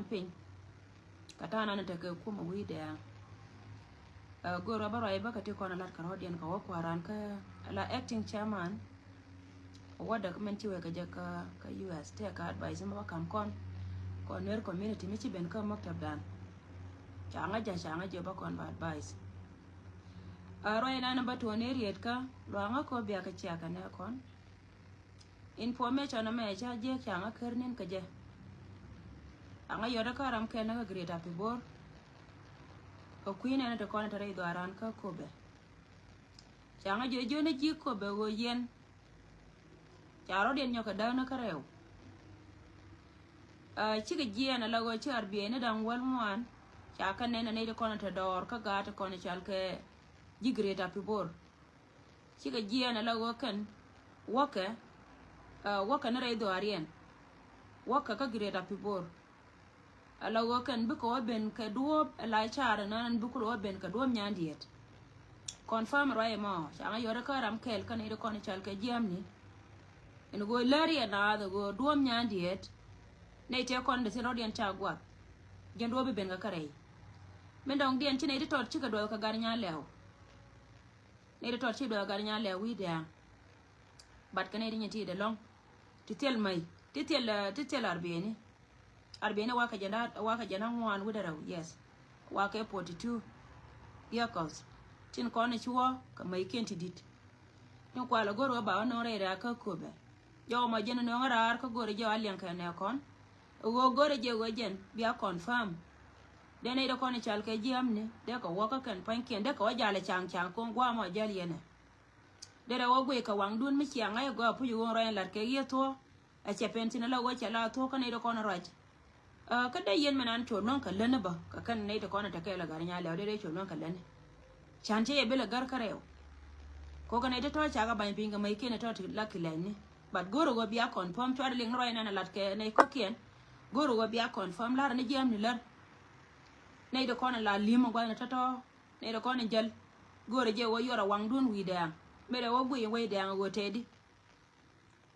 ping katana na take kuma wi da go rabaro ai baka te kona lat karodian ka wakwaran ka la acting chairman wada community we ka jaka ka US te ka advice ma kam kon ner community mi ci ben ka maktab dan changa je ba kon ba advice roi na ba to ne riet ka lo nga ko bia ka cha ka ne kon information na me cha je changa kernin ka je anga yoda karam ke na great api bor o queen na to kon tare do aran ka ko be changa jo ne ji ko be go yen charo den nyoka da na kareu chiga ji na lago chi arbi ne dan wal mwan cha ka ne ne de kon ta dor ka ga ta kon chal ke ji great api bor chiga ji na lago kan waka na re do arien waka ka great api bor alago kan bi ko ben ka duob la chara nan bi ko ben ka duob nyandiet confirm rai ma changa yore karam kel kan ide kon chal ke jamni en go lari na da go duob nyandiet ne te kon de rodian chagwa jendo bi ben ga kare men dong dien chine ide tot chika do ka gar nya lew ne ide tot chi do gar nya lew wi da bat kan ide nyati de long titel mai titel arbeni waka jana ngwan widaraw yes waka 42 vehicles tin kone chuo ka mai kenti dit ni kwala goro ba no re ra ka kobe yo ma jena no ngarar ka goro jo alien ka ne kon wo goro je wo jen bia confirm dene ida kone chal ke jiamne de ka waka kan panken de ka wajale chang ko gwa ma jali ne de ra wo gwe ka wang dun mi chianga go pu yo ro lar ke yeto a chepentin la wo chala to ka ne ida kone raj kada yen menan to non kallan ba ka kan ne da kona ta kai la garin ya lawo dai to non kallan chance ya bela gar kareo ko kana ita to cha ga ban pinga mai kene to la kilani but goro go biya confirm to arling roi na lat ke ne ko kien goro go biya confirm lar ne jam ni lar ne da kona la limo go na to ne da kona jal goro je wo yora wang dun wi da mere wo bu wi da go tedi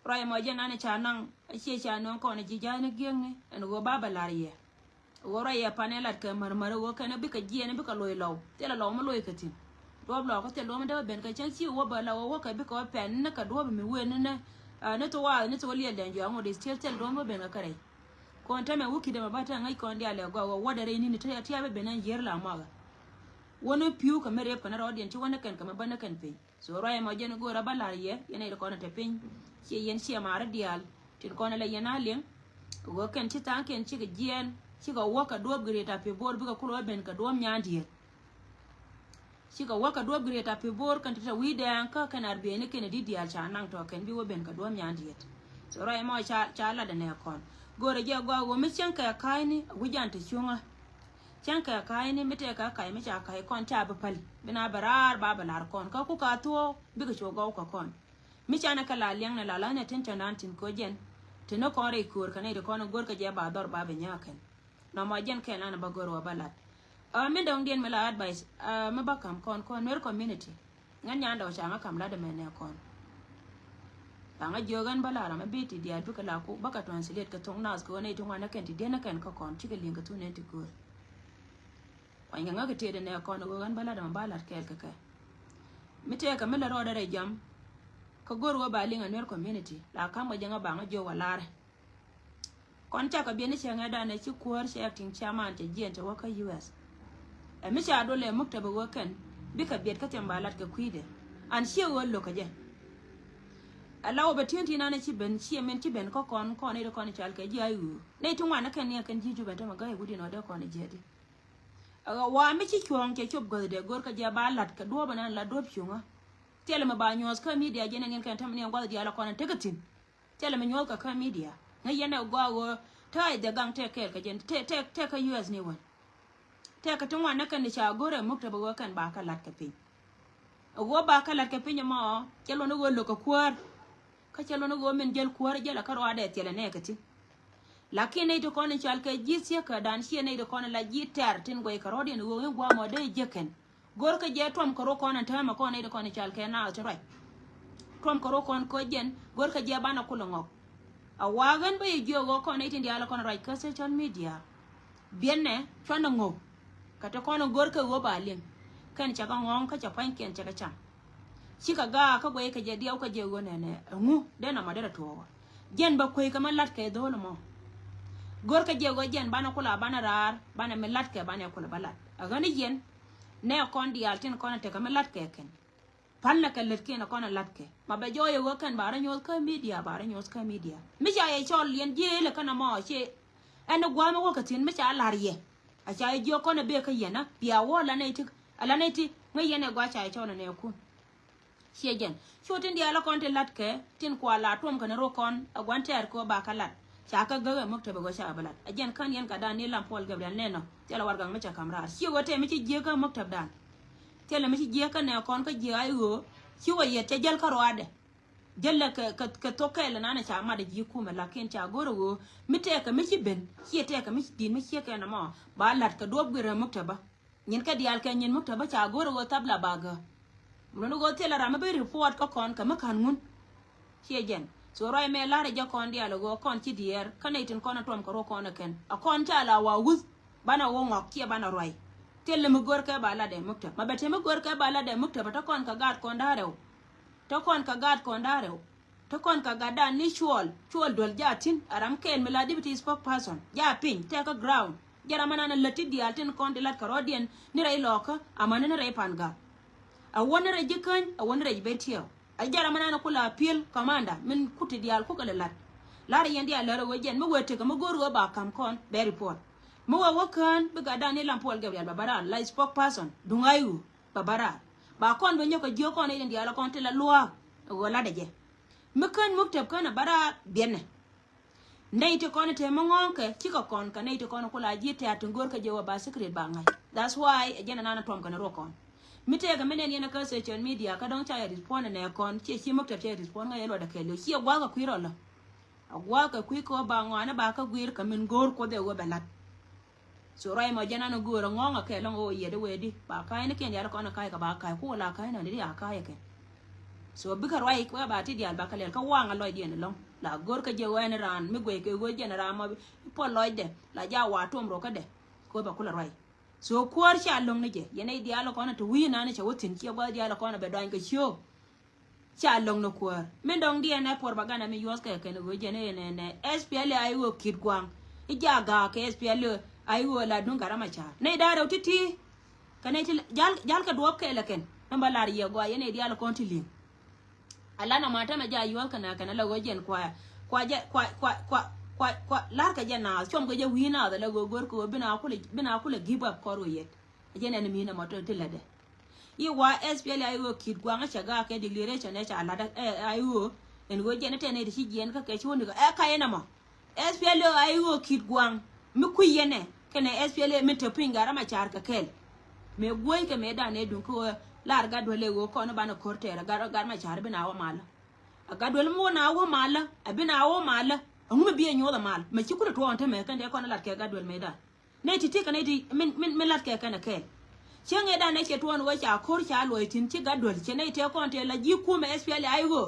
roi mo je na ne cha nang che cha non ko ne ji ja ne genge en go baba lariye go roi ya panelat ke marmar go kana bi ka ji ne bi ka loy law te la law mo loy ka tin do bla ko te lo mo da ben ka chen chi wo ba la wo ka bi ka pen ne ka do mi we ne ne to wa ne to liye den jo ngo de tel do mo ben ka kare ko ta me wuki da mabata ngai ko ndi ale go wo da re ni te ya be benan yer la ma ga woni piu ka mere pa na rodien chi wona kan ka ma bana kan pe so roi mo je ne go ra ba lariye ene ko na te pin chi yen chi amara dial tin kona la yana len go kan ci tan ken ci ga jien ci ga waka do greta pe bor bi ga kulo ben ka do nyandi ci ga waka do greta pe bor kan ta wi da ka kan arbe ne ken di dial cha nan to kan bi wo ben ka do nyandi so rai mo cha la da ne kon gore je go mi chen ka kai ni gujan ta chunga chen ka kai ni mi te ka kai mi cha kai kon ta ba pal bina barar ba balar kon ka ku ka to bi ga chogo ka kon mi cha na kala liang na la ne tin tan tin ko jen tino ko re kur kana de kono gor ka je ba dor ba be nyaken no ma jen ken ana ba gor wa balat mi dong dien mela advice ma ba kam kon ner community ngan nya ndo cha ma kam la de mene kon nga jogan bala ma biti dia du kala ko baka translate ka tong nas ko ne tong na ken ti de na ken ka kon ti ke linga tu ne ti kur wa nga ga te de ne kon go gan bala de ma balat kel ka ka mi te ka mela ro da re jam ka gor wa ba linga ner community la kama janga ba nga jo walare kon ta ka biene chenga da ne ci kuwar shi acting chairman te jien te waka US mi cha do le muktaba go kan bi ka biet ka tembalat ka kuide an shi wo lo ka je alawo ba tienti na ne ci ben ci men ci ben ko kon ne do kon chal ka ji ayu ne tun wa na kan ne kan ji ju ben ta ma ga gudi no de kon je di wa mi ci kyong ke chob go de gor ka je ba lat ka do ba na la do pyunga tele ma ba nyos ka media jene ngin kan tamni ngwa di ala konan tegatin tele ma nyol ka media na yene gwa tai de gang te ke ka jen te ka US ne won te ka tun wannan kan ni cha gore mukta ba kan ba ka lat ka pin go ba ka lat ka pin ma kelo no go lo ka kwar ka kelo no go men jel kwar jela ka ro ade tele ne ka tin lakini to konan chal ka jisia ka dan shi ne to konan la jitar tin go ka ro din go ngwa mo de jeken gor ka je tom ko ko na tama ko ne de ko ni chal ke na to right tom ko kon ko jen gor ka je bana kulo ngok a wagan ba yi go ko ne tin dia la ko right ka social media bien ne chwana ngo kata kono gor ka go balin kan chaka ngong ka chapan ken chaka cham chika ga ka go ka je dia ka je go ne ngu de na madara to jen ba koy ka malat ka do mo gor ka je go jen bana kula bana rar bana melat ka bana kula balat agani jen ne kon di altin kon te ka melat ka ken palla ka let ken kon lat ke ma ba jo yo kan bara nyol ka media mi ja ye chol yen je le kana mo che ana gwa ma ko tin mi cha lariye a cha jo kon be ka yena bia wo la ne ti ala ne ti ngai yene gwa cha chol ne ku she jen shotin di ala kon te lat ke tin kwa la tom kan ro kon a gwan ter ko ba ka lat cha ka ga mo te go sha balat a jen kan yen ka dan ni lam pol gabriel ne no te la war gang mi cha kamra shi go te mi ti je ka mo te dan tele mi je ka ne kon ka je ayo ci wa yete jel ka roade jelle ka to ka le nana cha ma de ji ku me la ken cha goro go mi te ka mi ci ben ci te ka mi ci din mi ci ka na ma ba lat ka do gure muktaba nyin ka dial ka nyin muktaba cha goro go tabla baga mun go tele ra ma be report ka kon ka ma kan mun ci jen so roi me la re ja kon dial go kon ci dier ka ne tin kon tom ka ro kon ken a kon ta la wa wuz bana wo ngok ci bana roi telle mu gor ka bala de mukta ma bete mu gor ka bala de mukta ba to kon ka gad kon darew to kon ka gad kon darew to kon ka gada ni chwol dol jatin aram ken mela deputy spokesperson ja pin take a ground jara manana lati di altin kon de lat karodien ni ray loka amana ni ray panga a wona re jikan a wona re betio a jara manana kula appeal commander min kuti di al ko kala lat lar yendi ala ro jen mu wete ka mu gor go ba kam kon be report mo wa kan be ga dani lampol gabriel babara la spokesperson dungayu babara ba kon be nyoko jio kon iden diala kon te la loi wala de je me kan muktab kana bara bienne neite kon te mongonke chiko kon ka neite kon kula jite atungor ka je wa ba secret ba ngai that's why agena nana tom kana ro kon mite ga menen yana ka social media ka don cha ya respond ne kon chi muktab che respond ngai lo da kelo chi gwa ga kwiro lo agwa ka kwiko ba ngwana ba ka gwir ka min gor ko de wo balat so rai ma jana no gura ngonga ke longo yede wedi ba kai ne ken yar ko na kai ka ba kai ko la kai na ni ya kai ke so bi ka rai ko ba ti dial ba ka le ka wanga loy dien long la gor ka je wen ran mi gwe ke go jena ra ma po loy de la ja wa tom ro ka de ko ba kula rai so kwar sha long ne je yene dial ko na to wi na ne cha wotin ki ba dial ko na be don ka sho sha long no kwar men dong dien na por ba gana mi yos ka ke ne go jene ne SPL ai wo kit gwang ija ga ke SPL ayo la dun garama cha ne da raw titi kanai jal ka duop ke laken namba lar ye go yene dial kontilin ala na mata ma ja yual kana la gojen kwa lar ka jena chom go je wina da la go gor ko bina kula give up koro yet jena ne mina moto tilade yi wa SPL ayo kid gwanga cha ga ke declaration ne cha ala da ayo en go jena tene di gen ka ke chuni ga ka yana mo SPL ayo kid gwang mi ku yene kene SPL mi to pinga ma char ka kel me goy ke me da ne dun ko lar ga dole go ko no bana kortera gar ma char bina wa mala aga dole mo na wa mala abina wa mala ngu bi enyo da mal me ci ku to on te me kan de ko na lar ke ga dole me da ne ti ka ne ti min lar ke kana kel chenge da ne ke to on wa cha kor cha lo tin ti ga dole che ne te ko on te la ji ku me SPL ai go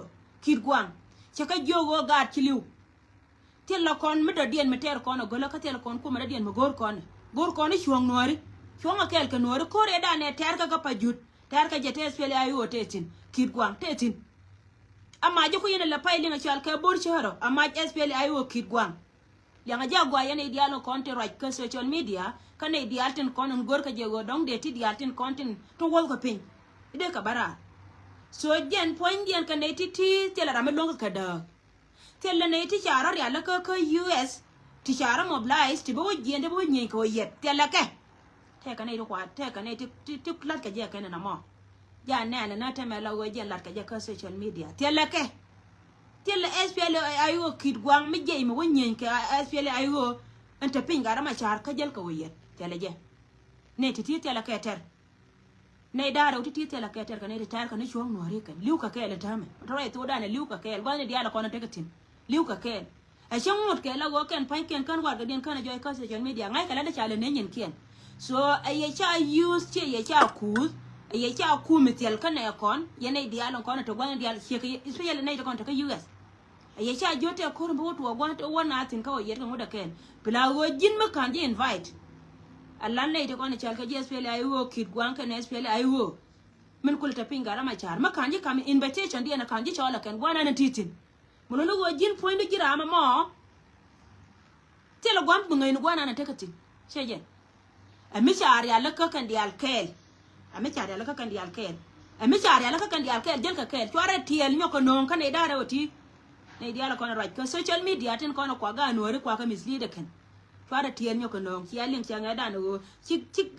kid gwang che ka jogo ga kiliu tella kon mi do dien mi ter kono golo ka tel kon kuma dien mi gor kon chuong nori chuong akel ka nori kore da ne ter ka pajut ter ka jete SPL ayo tetin kid gwang tetin amma je ko yene la pay linga chal ka bor charo amma SPL ayo kid gwang yanga jagwa yene dialo konte right ka social media kana dialtin kon gor ka jego dong de ti dialtin kontin to wol ko pin ide ka bara so jen point dien ka ne ti tela ramelong ka da tella ne ti chara ya la ka US ti chara mobilize ti bo jende bo nyin ko yet tella ke te ka ne ko te ka ne ti lat ka je ka na mo ja ne na ta me la go je lat ka je ka social media tella ke tella SPL ayo kid gwang mi je mi wonyin ka SPL ayo enta pinga ma char ka jel ka yet tella je ne ti tella ke ter ne dara ti tella ke ter ka ne tar ka ne chuong no re kan liu ka ke le tame to re to da ne liu ka ke ba ne dia la ko na te ka tin liu ka ken a changmot ke la go ken pan ken kan war ga den kan joy ka social media ngai kala da chale ne nyen ken so ay cha use che ye cha ku mitel kan ya kon ye ne dia lon kon to gwan dia che ke especially ne to kon to ka US ay cha jote ko ro to gwan to wana tin ka ye ko da ken bila go jin ma kan je invite allan ne te ko ne chal ka SPLA ai wo kit gwan ka ne SPLA ai wo min kul ta pinga ra ma char ma kanji kam invitation dia na kanji chola ken gwana na titin mulo go jin point jira ma mo tela gwam bunga ni gwana na tekati sheje ami char ya la ka kan di alkel ami char ya la ka kan di alkel ami char ya la ka kan di alkel jel ka kel tware tiel nyoko non kan e dare oti ne dia la ko na right ka social media tin ko na kwa ga no ri kwa ka mislead ken tware tiel nyoko non ki alin changa da no chik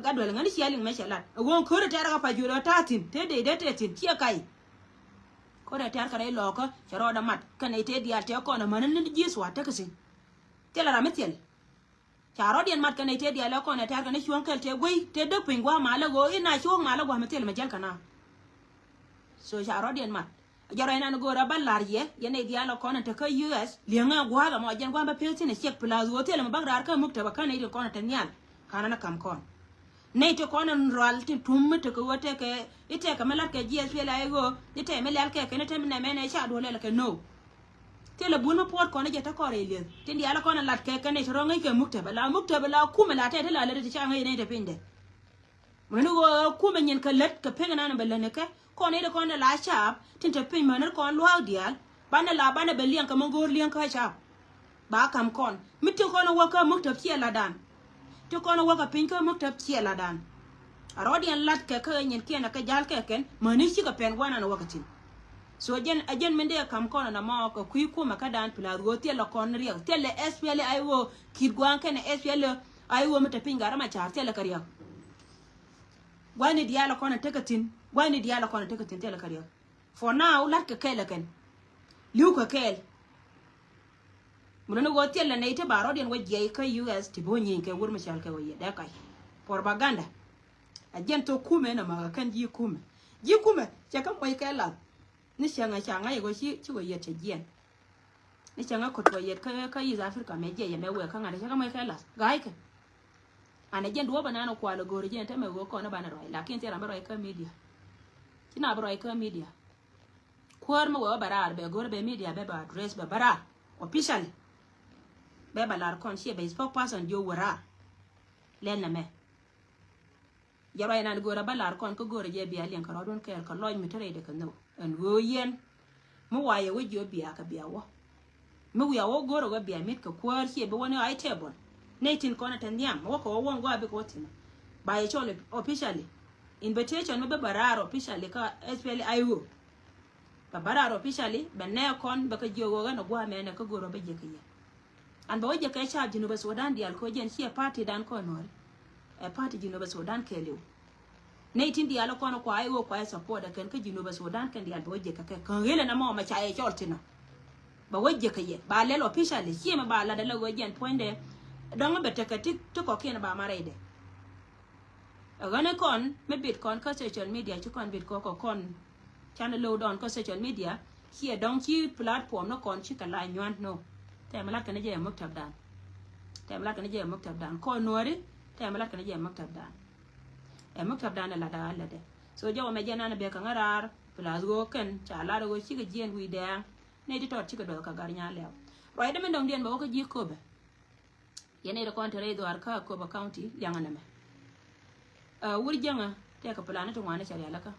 ga dole ngani ki alin me shalat won ko ta ra pa juro tatin te de de tetin ki kai ko da tar kare loko charo da mat kan e te dia te ko na manan ni ji swa ta kasin tela ra metel charo dien mat kan e te dia la ko na tar kan chuon kel te goi te de pingwa ma la go ina chuon ma la go metel me jel kana so charo dien mat jaro ina go ra ballar ye ne dia la ko na te ka US lianga gwa ga mo jen gwa ba peti ne chek plaza hotel ma bagrar ka mukta ba kan e ko na tan yal kana na kam kon nei to ko na ral ti tum te ko wote ke ite ka mala ke GSP la ego ite me lal ke ne te ne me ne sha do le ke no tele buno pot ko na jeta ko re le tin dia la ko na lat ke ne ro ngai ke mukta ba la kuma la te la le ti cha ngai ne te pinde menu go kuma nyen ka let ka penga na bele ne ke ko ne ko na la sharp tin te pin maner ko lo dial bana la bana be lian ka mongor lian ka sharp ba kam kon mitti ko na waka mukta pie la dan to ko na waka pin ka mukta pie la dan arodian lat ke ka nyen ke na ka jal ke ken mani shi ka pen gwana na wakatin so ajen mende kam kon na ma ko kui ku maka dan pila go te la kon riya te le SPL ai wo kid gwan ke na SPL ai wo mata pinga ra ma char te la kariya gwani dia la kon tekatin gwani dia la kon tekatin te la kariya for now lat ka ke la ken liu ka kel muno go te la ne te baro den waje ka US ti bonyi ke wur mashal ke waye da kai propaganda ajen to kume na ma kan ji kume ya kan wai kai la ni changa yego chi go yete jen ni changa ko to yet ka yi Africa me je me we kan ada chaka mai kai la gai ke ana jen do banana ko ala gori jen te me go ko na bana roi lakin te ramba roi ka media kina bro ka media kwar mo wa barar be gor be media be ba address be bara official be balar kon she be spokesperson jo wara len na me jaro ina gora balar kon ko gora je biya len ka rodon ker ka loj mitere de kan no en wo yen mo waye wo jo biya ka biya wo mo wiya wo gora go biya mit ka kwar she be woni ai table netin kona tan yam wo ko won go abi ko tina ba ye chole officially invitation me be barar officially ka SPL IO ba barar officially be ne kon be ka jogo ga no gwa me ne ka gora be je kiye an ba wo je ka cha jinu be Sudan dial ko jen she party dan ko no e party Jinoba Sudan kelew ne tin dia la kono ko ay wo ko ay support kan ka Jinoba Sudan kan dia bo je ka kan hele na mo ma cha e choltina ba wajje ka ye ba le officially shi ma ba la da la wajen poinde don be te ka tik to ko ken ba mare de agane kon me bit kon ka social media ci kon bit ko kon channel low don ko social media here don ci platform no kon ci ka la nyan no te ma la kan je muktab dan te ma la kan je muktab dan ko nori temala kana je maktab dan la da la de so jawo me jana na be kan arar plus go kan cha la go chi ga jen wi de ne di tot chi ga do ka gar nya le roi de men dong den ba ko ji ko be yene de kon tere do ar ka ko ba county yanga na me wuri janga te ka plan to wana cha la ka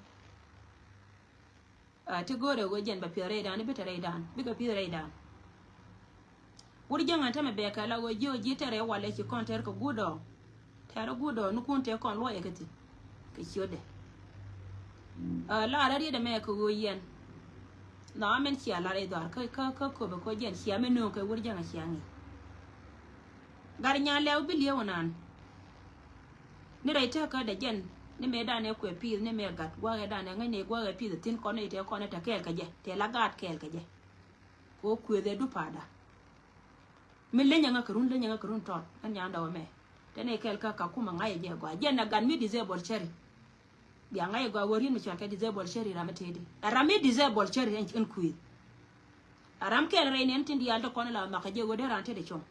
ti gore go jen ba pire dan bi tere dan bi ga pire dan wuri janga ta me be ka la go ji tere wale chi kon tere ko gudo tare gudo nu kun te kon lo yekati ke chiode la ara de me ko yen na men chi ala re dar ka ko be ko jen chi ame no ko wuri janga chi angi gar nya lew bi le wonan ni re ta ka de jen ni me da ne ko pi ni me gat gwa ga da ne ngane gwa ga pi tin ko ne te ko ne ta kel ka je te la gat kel ka je ko ku de du pada mi le nya ka run to an nya ndaw me tene kel ka kuma ngai je gwa jenna gan mi disable cherry bi ngai gwa wori mi chaka disable cherry rametedi rami disable cherry en kuyi aram kel reinen tindi alto kono la maka je wode rante de chon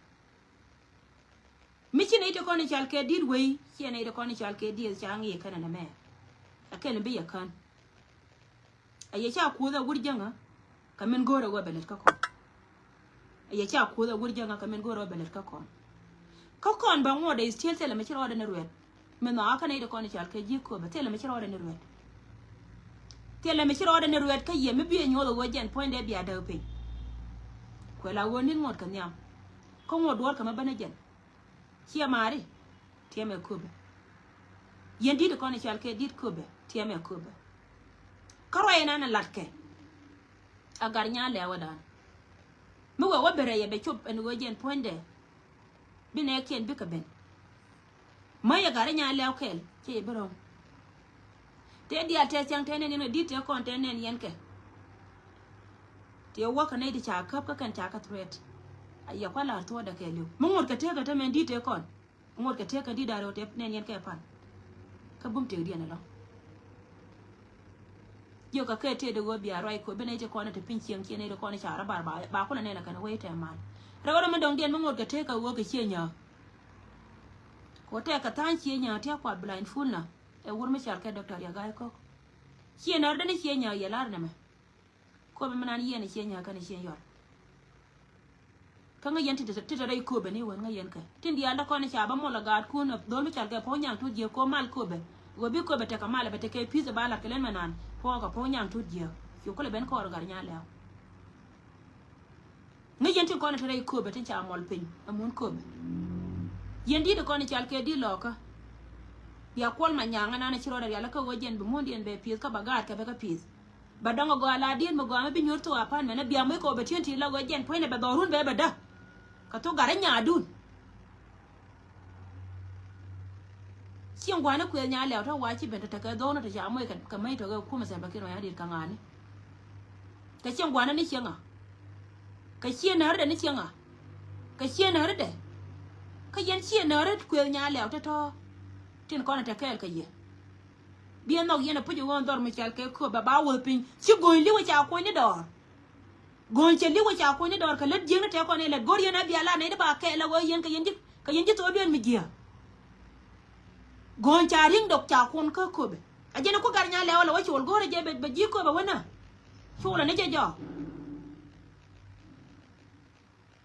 mi chine ite kono chal ke dir wei chene ite kono chal ke dir changi kana na me akel bi yakan aye cha ku da wurjanga kamen gora go belet ka ko aye cha ku da wurjanga kamen gora belet ka ko ko kon ba ngode is tiel tele me chiro de ne ruet me no aka ne de kon chal ke ji ko be tele me chiro de ne ruet tele me chiro de ne ruet ka ye me bi nyolo wo jen point de bi ada pe ko la wonin ngot kan yam ko ngod wor ka ma bana jen chia mari tie me ko be yen di de kon chal ke dit ko be tie me ko be karo ina na latke agar nya le wadan mu wa bere ye be chup en wo jen point de bine ken bi ka ben maya gare nya le kel ke bro te dia te chang te ne no di te kon te ne yen ke te wa ka ne di cha kap ka kan cha ka threat ya kwala to da ke lu mun ka te ka te men di te kon mun ka te ka di da ro te ne yen ke pan ka bum te di ne lo yo ka ke te de go bi arai ko bine te kon te pin chiang ke ne de kon cha ra ba ko ne na kan we te man ra ma dong den mun ka te ka wo ka che nya ko te ka tan che nya te kwa blindfold na e wur me char ke doctor ya ga ko che na da ne che nya ya lar na me ko be manan yene che nya ka ne che yor ka nga yen te dai ko be ne won nga yen ka tin dia da ko ne cha ba mo la ga ku na do me char ke po nya tu je ko mal ko be go bi ko be te ka mal be te ke pizza ba la ke len manan po ka po nya tu je yo ko le ben ko gar nya le nga yen te ko ne te dai ko be te cha mol pin amun ko be yen di de ko ne chal ke di loka ya kwal ma nyanga na chiro da ya la ka wojen bu mondi en be pis ka bagat ka be ka pis badongo go ala din mo go ma bi nyorto apan me na bia mo ko be tienti la wojen poine be dorun be da ka to gare nya dun sien gwana ku nya le to wa chi be ta ka do na ta ja mo ka mai to ga ku ma sa ba kiro ya dir ka ngani ka sien gwana ni sien ka sien na da ni sien ka sien na da ka yen sien na ra ku nya le to tin kon ta kel ka ye bien no yena pu won dor mi chal ke ko ba wo pin chi go li wa cha ko ni dor gon che li wa cha ko ni dor ka let jeng te ko ne le gor yena bi ala ne ba ke la wo yen ka yen ji to bien mi gia gon cha ring dok cha kon ka ko be a jena ko gar nya le wala wa chi wol gor je be ji ko ba wana chula ne je jo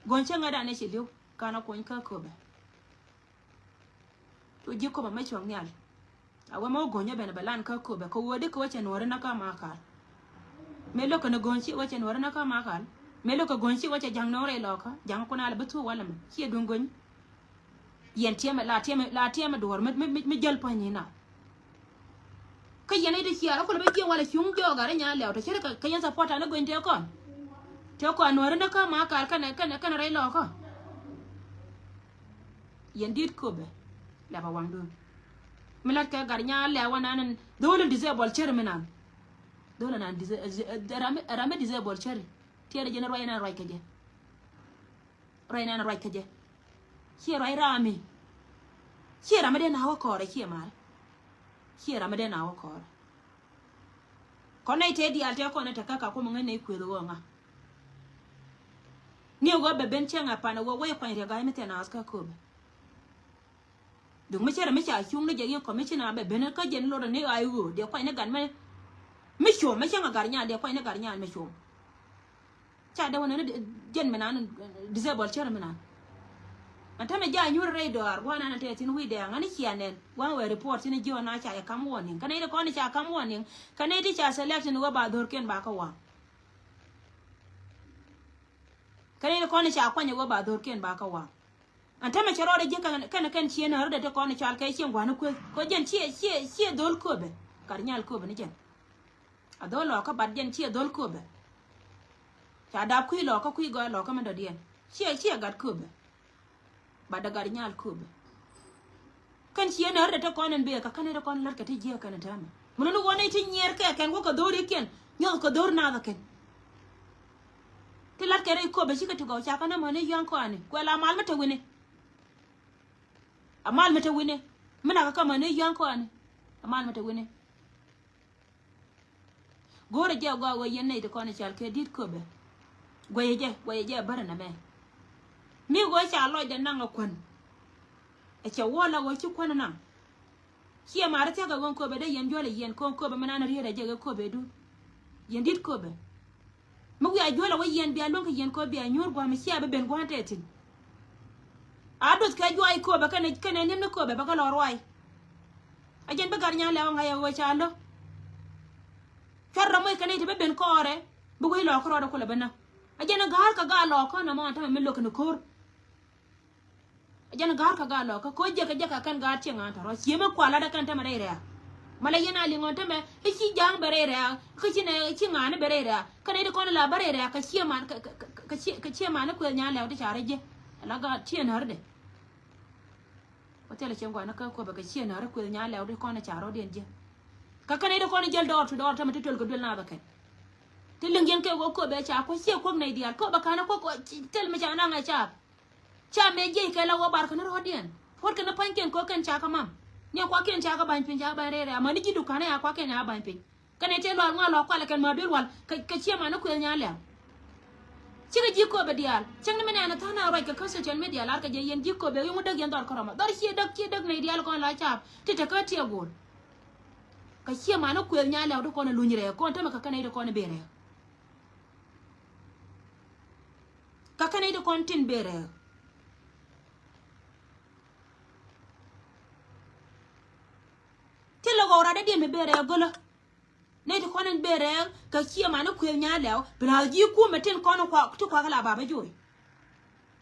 gon che ngada ne chi liu kana ko ka ko be to ji ko ba mai chong nyal awa mo gonya bena balan ka ko be ko wodi ko wache nore na ka makal melo ko no gonchi wache nore na ka makal melo ko gonchi wache jang nore loka jang ko na la batu wala me ki don gon yen tiema la tiema dor me jel pani na ka yene de ki ara ko be ki wala chung jo ga nya le to chere ka yen support na gon te ko nore na ka makal kana re loka yen dit ko be la ba wang dun milat ka gar nya le wana nan dole disable chere menan dole nan rame disable chere tiere jena royna roy kaje royna roy kaje ki roy rami ki rame de na wa kore ki mal ki rame de na wa kore kone te di alte kone ta kaka ko ngene kwelo nga ni go be ben chenga pana wo we kwa re ga mete na aska ko đừng mấy chơi là mấy chả chung nó vậy còn mấy chơi nào bên cái gì nó này ai vừa để quay nó gần mấy chuột mấy chơi là gần nhà để quay nó gần nhà mấy chuột chả đâu nó dân mình ăn disable chơi mình ăn anh thấy mấy gia nhu rồi đó qua anh thấy tin huy đèn anh ấy chia nên qua về report tin giờ nó chả cam warning cái này nó con chả cam warning cái này thì chả select nó ba đôi kiên ba câu cái này nó con chả quan nhớ ba đôi kiên ba câu anta ma charo de kana kan chien har de ko ne chal kai chien gwana ko jen chie dol ko be kar nyal ko be ne jen a dol lo ka bad jen chie dol ko be cha da ku lo ka ku go lo ka ma do dien chie gad ko be ba da gar nyal ko be kan chien har de ko ne be ka kan de ko lar ka ti je kana ta ma mun no wona ti nyer ka kan ko do ri ken nyo ko dor na ga ken ti lar ka re ko be chi ka to go cha kana mo ne yan ko ani ko la mal ma to wini amal mata wine muna ka kama ne yan ko ani amal mata wine gore je go wo yen ne de ko ne chal ke dit ko be goye je bara na me mi go cha lo de nan akon e che wola wo chi kon nan ki ma rata ga gon ko be de yen jole yen ko be manana riya je ko be du yen dit ko be mu ya jole wo yen bi alon ka yen ko be anyor go ma si abe ben go tetin adut ka juai ko ba kan nim ne ko ba ka lo roi ajen ba gar nya le nga ya wo chalo ferra moy kanay te ben kore bu goy lo ko ro ko le bana ajen gar ka ga lo ko na ma ta mi lo ko kor ajen gar ka ga lo ko je ka kan ga ti nga ta ro yema kwala da kan ta mare re mala yana li ngon ta me e ci jang bare re ko ci ne ci nga ne bare re kanay de ko la bare re ka ci man ka ci man ko nya le ta chare je la ga ti na harde hotel ci ngwa na ka ko ba ka ci na har ko nya le de ko na charo den je ka kanay de ko na jel door to door ta mata tol ko dul na ba kan tilin gen ke ko be cha ko ci ko nay dial ko ba kana ko tel me cha na nga cha me je ke la wo bar kana ro den for kana panken ko kan cha ka mam ne kwa ken cha ka ban pin cha ban re re ma ni gidu kana ya kwa ken ya ban pin kana te lo nga lo kwa la kan ma bil wal ka ci ma na ko nya le ci ga jiko be dial chang ne na ta na ro ka social media lar ka je yen jiko be yu dag yen dor koroma dar ci dag nay dial ko la cha te ka ti gol ka ci ma na ko nya le do ko na lunyire ko ta ma ka kana de ko na bere ka kana de ko tin bere tilo go ra de me bere golo ne to konen bere ka ci ma na ko nya le bra ji ku meten ko no kwa to kwa la baba joy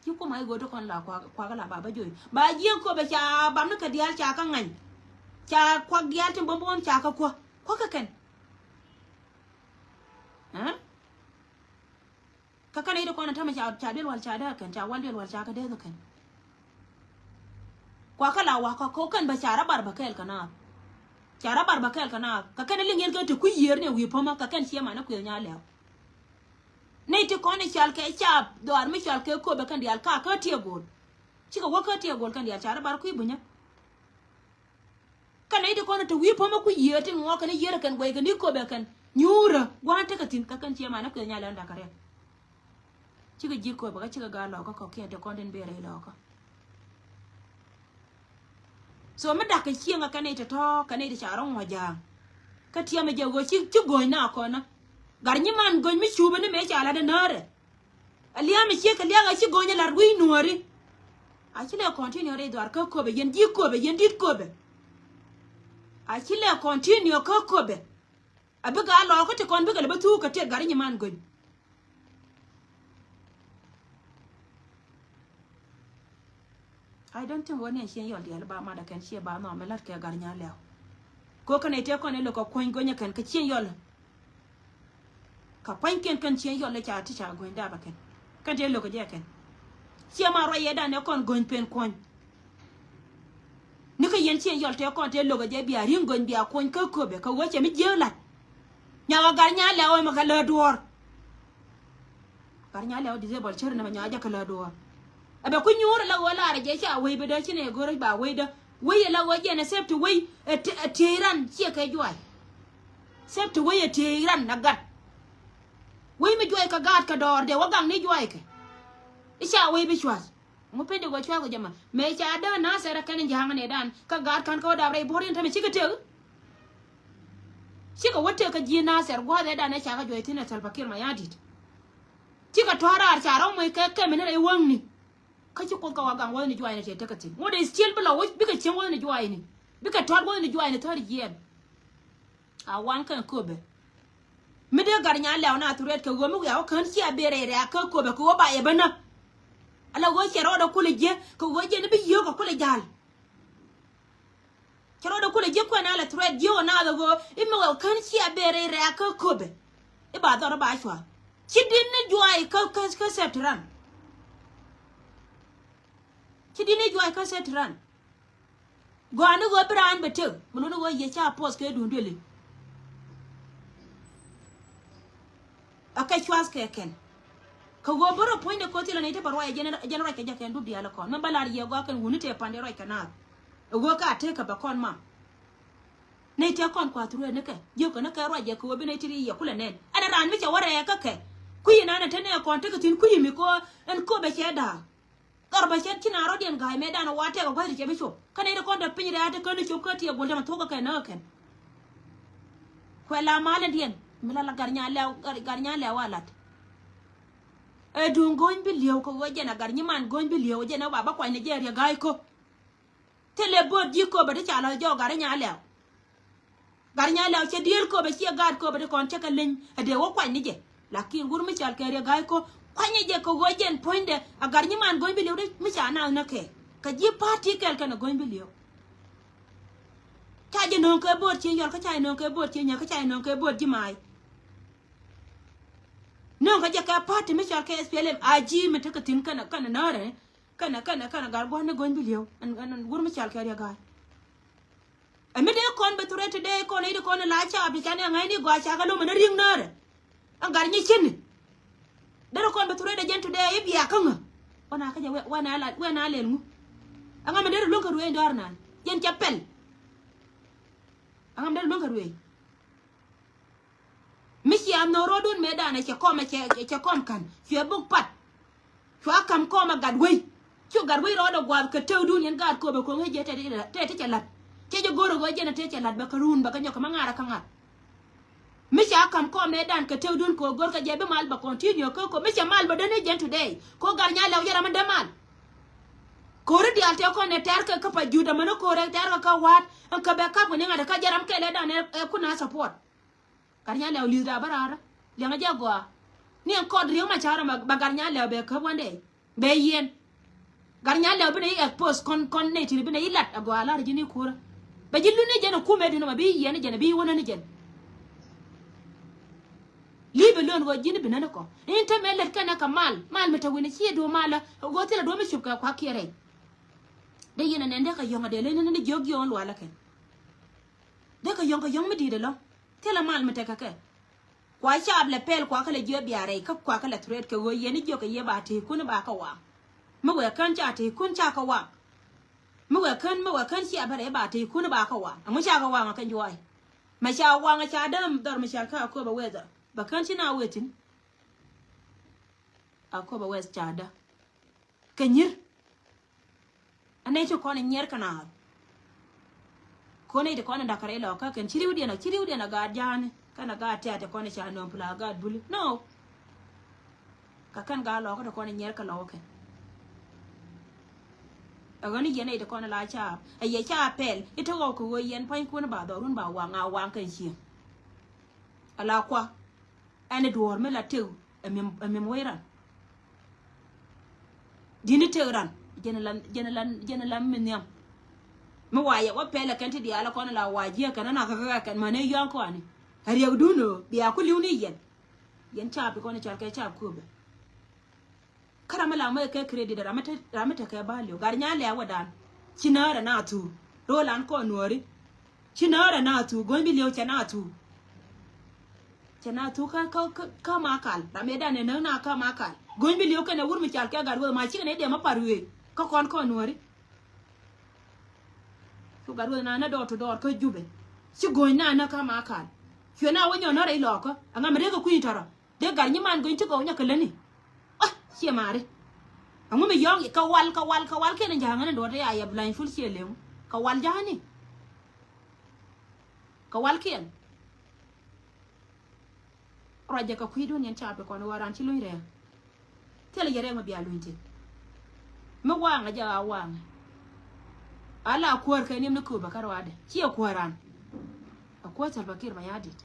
ji ku mai go to kon la kwa la baba joy ba ji ko be cha bam na ka dial cha ka ngan cha kwa dial tin bom bom cha ka ko ka kan ha ka kan ida ko na ta ma cha del wal cha da kan cha wal del wal cha ka de kan kwa ka la wa ko kan ba cha ra bar ba kel kana cara bar bakal kana ka kana lingen ka to ku yer ne wi poma ka kan siema na ku nya lew ne ti ko ne chal ke cha do ar mi chal ke ko be kan dial ka tie gol ci ka waka tie gol kan dial cara bar ku bunya kana ite ko na to wi poma ku yer ti ngo kan yer kan goy kan ko be kan nyura gwa ta ka tin ka kan siema na ku nya lew nda kare ci ka ji ko ba ka ci ka ga lo ka ko ke te ko den be re lo ka so me da ka chienga kane te to kane de charon waja ka tia me jago chi goy na ko na gar nyi man goy mi chuba ne me chala de nare alia me chi ka lia ga chi gonya la rui nuori a chi le continue re dwar ka ko be yen di ko be yen dit ko be a chi le continue ka ko be abe ga lo ko te kon be ga le tu ka te gar nyi man goy I don't think one is your dear Bama that can share Bama Melaka Garnia Leo. Coconate on a look of coin gonya can catchin yol. Capankin can change your lecture teacher going dabacan. Can't you look at Jacken? Siama Raya than a con going pen coin. Nika yen chain your tail can't look at Jabby a ring going be a coin cocobe, co watch a midjela. Now Garnia Leo Macala door. Garnia Leo disabled children of Yajakala door. Aba ku nyura la wala je cha we be da chine gore ba we da we la waje na sep to we tiran che ka joy sep to we tiran na gat we me joy ka gat ka dor de wagang ni joy ke isha we be chwas mo pende go chwa go jama me cha da na sera kan jang ne dan ka gat kan ko da re borin ta me chika te chika wote ka ji na ser go da na cha ka joy tina salpa kir ma yadit chika tora cha ro mo ke me ne wang ni kachi ko ka wagan wani juwa ne ce takati wanda is still below which bika cin wani juwa ne bika tot wani juwa ne tar yen a wan kan ko be mi de garnya law na turet ka go mu ya kan ci abere re ka ko be ko ba e bana ala go ci ro da kula je ko go je ne bi yo ko kula jal ci ro da kula je ko na la turet je na da go imi wa kan ci abere re ka ko be e ba do ba shwa ci din ne juwa ka septran ci dine joy ka setran go anu go bran betu mulu go ye cha post ke dundele aka chwas ke ken ko go boro point ko tilo ne te parwa general ke jaken du diala kon me balar ye go kan wunite pande roi kana go ka te ka ba kon ma ne te kon kwa tru ne ke je ko na ka ro je ko bi ne tiri ye kula nen ana ran mi che wore ka ke ku yina na tane kon te ka tin ku yimi ko en ko be che da garba chet kina rodian gai medan wate ko kwari ke bisho kana ida ko da pinyi da ta kana chokati ya golda to ka kai na kan ko la mala dien mila la garnya la walat e dun gon bi liyo ko waje na gar nyiman gon bi liyo waje na baba kwa Nigeria gai ko tele bod ji ko ba de chala jo gar nya lew che diel ko ba chi gad ko ba de kon chaka len de wo kwa nije lakin gur mi chal kere gai ko kwa nije ko waje poinde a gar nyiman gon bi liyo de mi cha na ke ka ji party kel kana gon bi liyo cha je non ko bod chi yol ka cha non ko bod chi nya ka cha non ko bod ji mai non ka jaka party mi chal ke SPLM aji mi taka tin kana nare kana gar gwan gon bilio an gur mi chal ke ya ga ami de kon be turete de kon ide kon la cha bi kana ngai ni gwa cha ga no mana ring nare an gar ni chin de kon be turete jentu de ibi akanga wana ka ja wana len mu anga me de lon ka ruwe ndar nan jen chapel anga me de lon ka ruwe Michi am no rodun medana che kom kan fie buk pat chwa kam koma gadwei chu gadwei rodo gwab ka tewdun yen gad ko be ko ngeje te chalat che je goro go jena te chalat ba karun ba kanyo kama ngara kanga michi akam ko medan ka tewdun ko gor ka jebe mal ba continue ko michi mal ba dane jen today ko gar nya law yara man demal ko redi alte ko ne ter ka pa juda mano ko re ter ka wat ka be ka ko ne ngada ka jaram ke le dan kuna support Garnya lew lida barara lenga jagwa ni en kod riyo machara ba garnya lew be ka wande be yen garnya lew bine expose kon ne tiri bine ilat agwa la jini kura ba jillu ne jena kume dino ma bi yen jena bi wona ne jen libe lon go jini bine ko inte melet kana kamal mal meta wini chi do mala go tira do mi shubka kwa kire de yena ne ndeka yonga de le ne jogi on wala ken de ka yonga mi di de lo tela mal mete ka ke kwa chab le pel kwa kale je biare ka kwa kale thread ke wo ye ni jo ke ye ba te kun ba ka wa mo we kan cha te kun cha ka wa mo we kan chi abare ba te kun ba ka wa mo cha ka wa ma kan jo ai ma cha wa nga cha dam dor ma cha ka ko ba we da ba kan chi na wetin a ko ba we cha da kenyir ane cho ko ne nyer kana kone de kone dakare lo ka ken chiriudi na ga jane kana ga ate kone cha no pula ga buli no ka kan ga lo ka kone nyer ka lo ke agani yene de kone la cha aye cha pel ito go ko yen pan kun ba do run ba wa nga wa kan chi ala kwa ane duor me la tew emem wera dini tewran jenelan minyam mo waye wa pele kan ti di ala kono la waje kan na ka kan mane yon ko ani har ya duno biya ku liuni yen cha bi kono cha ka cha ku be karama la mai ka credit da ramata ka ba liyo gar nya le wadan cinara na tu rolan ko nori cinara na tu gombi liyo cha na tu ka makal rameda ne na ka makal gombi liyo kana wurmi cha ka gar wo ma chi ne de ma parwe ka kon ko nori su garu na door to door ko jube si goy na ka ma kan fio na wonyo no re loko anga mere ko kuitara de gar nyi man go nti ko nya kala ni ah si mare angu me yong ka wal ke na janga na do de ya blind full si lew ka wal jani ka wal ken raja ka kuido nyen chape ko no waran ci luire tele yere ma biya luinte me wanga ja wanga ala kuwar kai ne ko bakar wade ki kuwaran akwai talbakir bayadit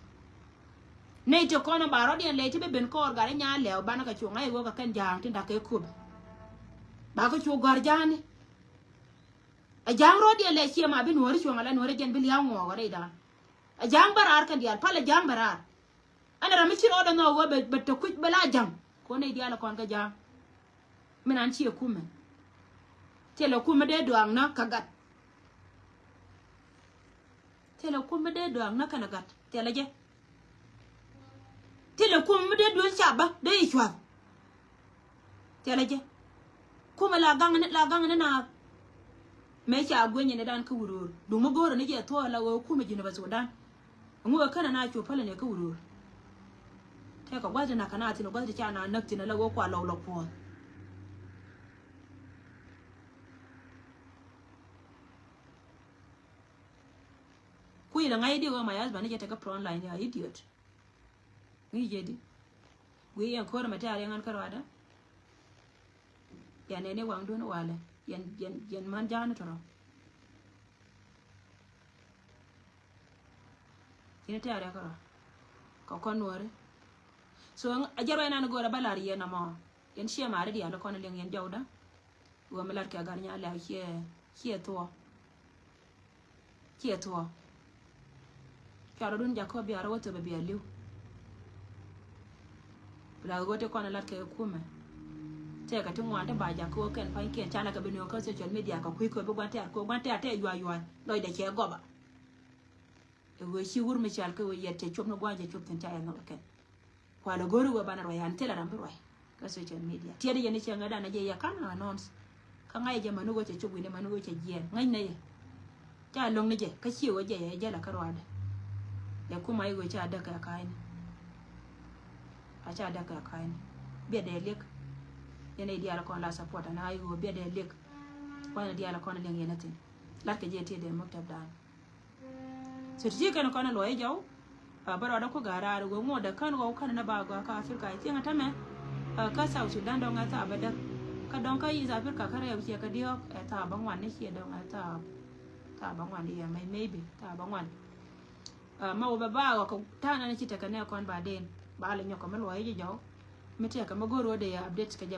ne to kono baro dien le tibe ben ko gare nya le bana ka chunga ego ka kan jang tinda ke kub ba ko chu gar jani a jang ro dien le chi ma bin wori chunga la nore jen bil ya ngo wore da a jang barar kan dial pala jang barar ana rami chi ro do no wo be to kuj bala jang ko ne diala kon ka jang minan chi kumen tele kuma de doang na kagat tele kuma de doang na kanagat tele je tele kuma de doang chaba de ichwa tele je kuma la gang na me cha gwenye ne dan ka wurur du mo goro ne je to la wo kuma jina ba sudan ngo kana na cho pala ne ka wurur te ka gwaje na kana tino gwaje cha na nakti na la wo kwa lo po kuila ngai di wa mayas bani jeta ka pro online ya idiot ngi jedi wi yan ko ma tare ngan karwada ya ne wang dun wale yan man jana toro ina tare ko konore so ajaro ina no gora balari yana ma yan shi mare di ala kono len yan jawda wo melar ka garnya ala hie to karo dun jacob ya rawoto be bialiu la gote kono lat ka kuma te ka tungwa te ba jako ken pa ken chana ka bino ko social media ka kuiko be gwante ko gwante ate ywa loy de ke goba e wo shi wur mi chal ko yette chop no gwaje chop ten ta no ken kwalo goru go bana royan tela rambe roy ka social media tiede yeni chenga dana je yakana anons ka ngai je manu go che chop ne manu go che jien ngai ne cha long ne je ka chiwo je je la karwada ya kuma yi go cha daka kaine a cha daka kaine be de lek yana di ala kon la support na ay go be de lek wana di ala kon le ngena tin lat ke je te de maktab dan so ti kan kon lo jaw baro da ko gara go ngo da kan go kan na ba go ka afrika ti ngata me ka South Sudan do ngata abada ka don ka yi afrika kare ya ce ka dio ta bangwan ne ke do ngata ta bangwan ya mai maybe ta bangwan ma wo ba ko ta na ni ci ta kan ne kon ba den ba la nyoko me lo jaw mete ka magoro de ya update ka